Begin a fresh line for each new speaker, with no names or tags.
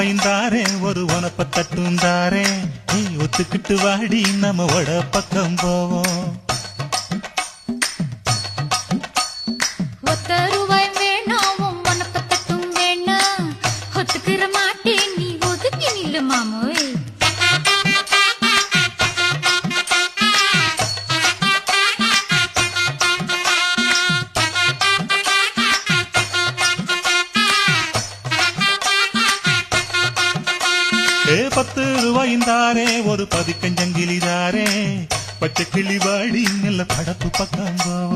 ரூபாய்ந்தாரே ஒரு உனப்ப தட்டுந்தாரே ஒத்துக்கிட்டு வாடி நம்ம வட பக்கம் போவோம்.
ஒத்த ரூபாய் வேணாம் உனப்ப தட்டும் வேணாம் ஒத்துக்கிற மாட்டேன் நீ ஒதுக்கி நில்லு மாமோய்.
ரூபாய்ந்தாரே ஒரு பதிக்கஞ்சங்கிலிதாரே பச்சை கிளி வாடி நல்ல படப்பு பக்கம் போவோம்.